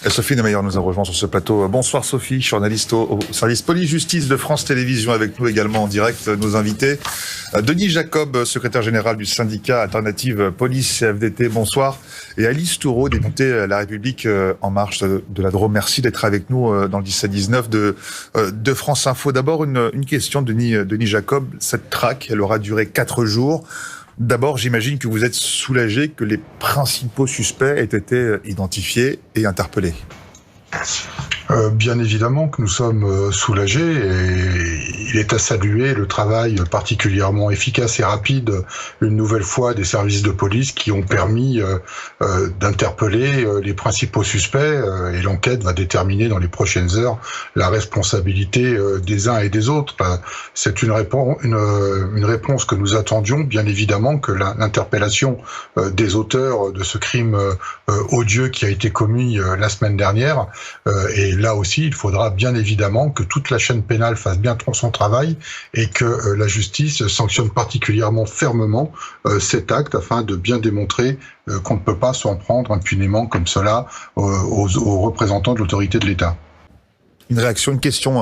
Et Sophie Neymeyer nous a rejoint sur ce plateau. Bonsoir Sophie, journaliste au service police-justice de France Télévisions, avec nous également en direct nos invités. Denis Jacob, secrétaire général du syndicat Alternative Police CFDT, bonsoir. Et Alice Toureau, députée La République En Marche de la Drôme. Merci d'être avec nous dans le 17-19 de France Info. D'abord, une question, Denis Jacob. Cette traque, elle aura duré 4 jours. D'abord, j'imagine que vous êtes soulagé que les principaux suspects aient été identifiés et interpellés. Bien évidemment que nous sommes soulagés et il est à saluer le travail particulièrement efficace et rapide une nouvelle fois des services de police qui ont permis d'interpeller les principaux suspects et l'enquête va déterminer dans les prochaines heures la responsabilité des uns et des autres. C'est une réponse que nous attendions, bien évidemment que l'interpellation des auteurs de ce crime odieux qui a été commis la semaine dernière et là aussi, il faudra bien évidemment que toute la chaîne pénale fasse bien son travail et que la justice sanctionne particulièrement fermement cet acte afin de bien démontrer qu'on ne peut pas s'en prendre impunément comme cela aux représentants de l'autorité de l'État. Une réaction, une question,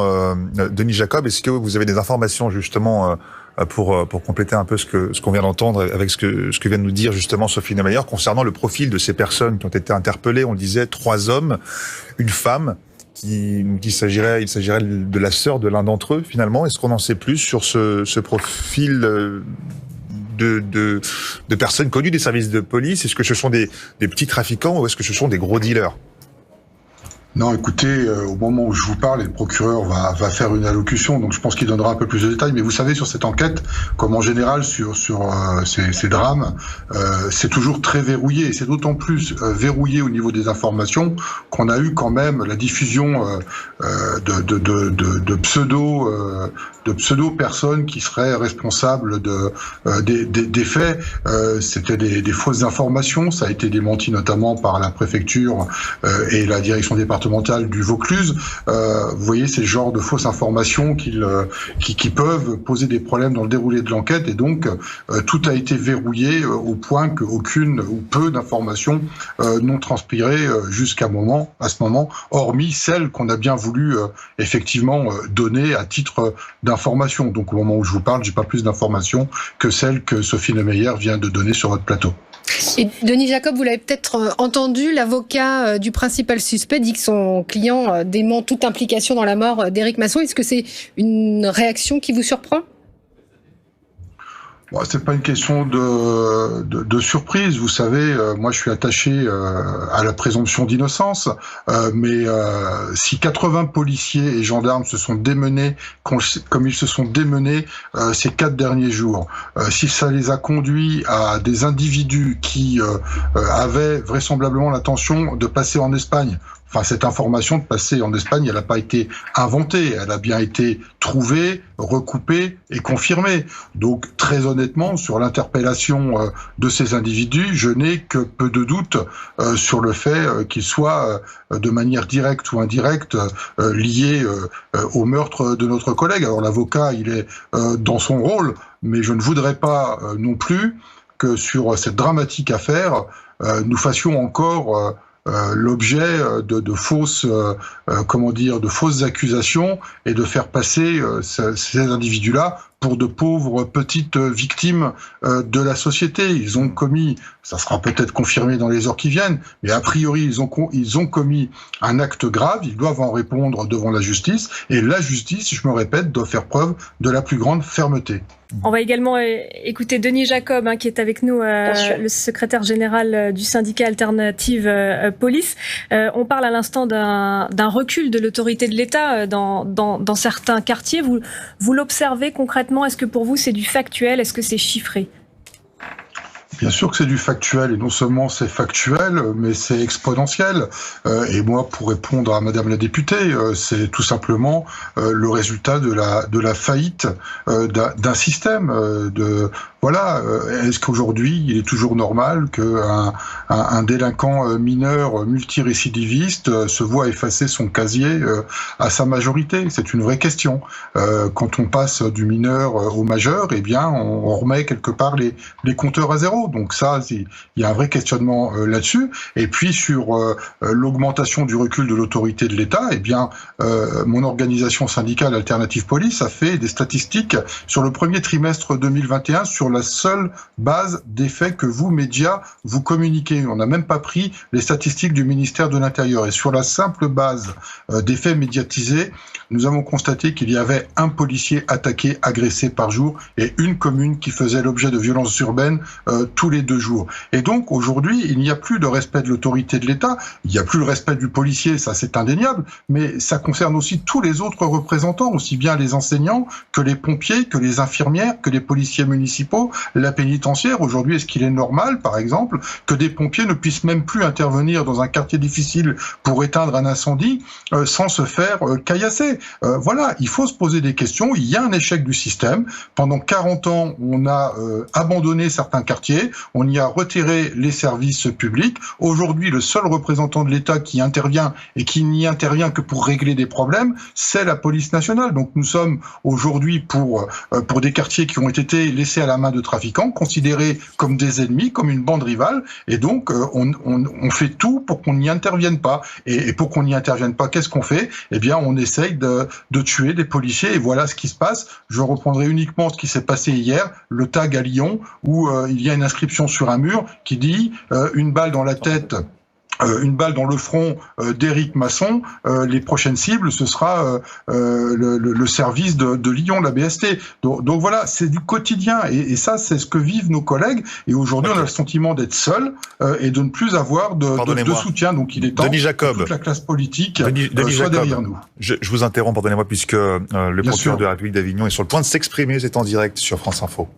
Denis Jacob. Est-ce que vous avez des informations justement pour compléter un peu ce qu'on vient d'entendre avec ce que vient de nous dire justement Sophie Neymeyer concernant le profil de ces personnes qui ont été interpellées? On le disait, 3 hommes, une femme. Il s'agirait de la sœur de l'un d'entre eux, finalement. Est-ce qu'on en sait plus sur ce profil de personnes connues des services de police? Est-ce que ce sont des petits trafiquants ou est-ce que ce sont des gros dealers? Non, écoutez, au moment où je vous parle, le procureur va faire une allocution, donc je pense qu'il donnera un peu plus de détails. Mais vous savez, sur cette enquête, comme en général sur ces drames, c'est toujours très verrouillé. Et c'est d'autant plus verrouillé au niveau des informations qu'on a eu quand même la diffusion de pseudo personnes qui seraient responsables des faits. C'était des fausses informations. Ça a été démenti notamment par la préfecture et la direction départementale du Vaucluse. Vous voyez, c'est le genre de fausses informations qui peuvent poser des problèmes dans le déroulé de l'enquête et donc tout a été verrouillé au point qu'aucune ou peu d'informations n'ont transpiré à ce moment, hormis celles qu'on a bien voulu effectivement donner à titre d'information. Donc au moment où je vous parle, j'ai pas plus d'informations que celles que Sophie Neymeyer vient de donner sur votre plateau. Et Denis Jacob, vous l'avez peut-être entendu, l'avocat du principal suspect dit que son client dément toute implication dans la mort d'Éric Masson. Est-ce que c'est une réaction qui vous surprend ? Bon, c'est pas une question de surprise. Vous savez, moi je suis attaché à la présomption d'innocence, mais si 80 policiers et gendarmes se sont démenés comme ils se sont démenés ces 4 derniers jours, si ça les a conduits à des individus qui avaient vraisemblablement l'intention de passer en Espagne. Enfin, cette information de passer en Espagne, elle n'a pas été inventée, elle a bien été trouvée, recoupée et confirmée. Donc, très honnêtement, sur l'interpellation de ces individus, je n'ai que peu de doute sur le fait qu'ils soient de manière directe ou indirecte liés au meurtre de notre collègue. Alors, l'avocat, il est dans son rôle, mais je ne voudrais pas non plus que sur cette dramatique affaire, nous fassions encore l'objet de fausses accusations et de faire passer ces individus-là pour de pauvres petites victimes de la société. Ils ont commis, ça sera peut-être confirmé dans les heures qui viennent, mais a priori ils ont commis un acte grave, ils doivent en répondre devant la justice, et la justice, je me répète, doit faire preuve de la plus grande fermeté. On va également écouter Denis Jacob, qui est avec nous, le secrétaire général du syndicat Alternative Police. On parle à l'instant d'un recul de l'autorité de l'État dans certains quartiers. Vous l'observez concrètement? Est-ce que pour vous c'est du factuel? Est-ce que c'est chiffré? Bien sûr que c'est du factuel, et non seulement c'est factuel, mais c'est exponentiel. Et moi, pour répondre à Madame la députée, c'est tout simplement le résultat de la faillite d'un système. Voilà, est-ce qu'aujourd'hui, il est toujours normal qu'un délinquant mineur multirécidiviste se voit effacer son casier à sa majorité? C'est une vraie question. Quand on passe du mineur au majeur, eh bien, on remet quelque part les compteurs à zéro. Donc ça, il y a un vrai questionnement là-dessus. Et puis sur l'augmentation du recul de l'autorité de l'État, eh bien, mon organisation syndicale Alternative Police a fait des statistiques sur le premier trimestre 2021 sur la seule base des faits que vous, médias, vous communiquez. On n'a même pas pris les statistiques du ministère de l'Intérieur. Et sur la simple base des faits médiatisés, nous avons constaté qu'il y avait un policier attaqué, agressé par jour et une commune qui faisait l'objet de violences urbaines tous les 2 jours. Et donc aujourd'hui, il n'y a plus de respect de l'autorité de l'État, il n'y a plus le respect du policier, ça c'est indéniable, mais ça concerne aussi tous les autres représentants, aussi bien les enseignants que les pompiers, que les infirmières, que les policiers municipaux, la pénitentiaire. Aujourd'hui, est-ce qu'il est normal, par exemple, que des pompiers ne puissent même plus intervenir dans un quartier difficile pour éteindre un incendie sans se faire caillasser? Voilà, il faut se poser des questions. Il y a un échec du système. Pendant 40 ans, on a abandonné certains quartiers, on y a retiré les services publics. Aujourd'hui, le seul représentant de l'État qui intervient et qui n'y intervient que pour régler des problèmes, c'est la police nationale. Donc nous sommes aujourd'hui pour des quartiers qui ont été laissés à la main de trafiquants, considérés comme des ennemis, comme une bande rivale, et donc on fait tout pour qu'on n'y intervienne pas. Et pour qu'on n'y intervienne pas, qu'est-ce qu'on fait? Eh bien, on essaye de tuer des policiers, et voilà ce qui se passe. Je reprendrai uniquement ce qui s'est passé hier, le tag à Lyon, où il y a une inscription sur un mur qui dit une balle dans la tête, une balle dans le front d'Éric Masson, les prochaines cibles, ce sera le service de Lyon, la BST. Donc voilà, c'est du quotidien, et ça, c'est ce que vivent nos collègues. Et aujourd'hui, on a le sentiment d'être seul et de ne plus avoir de soutien. Donc il est temps que toute la classe politique soit derrière nous. Je vous interromps, pardonnez-moi, puisque le procureur de la République d'Avignon est sur le point de s'exprimer. C'est en direct sur France Info.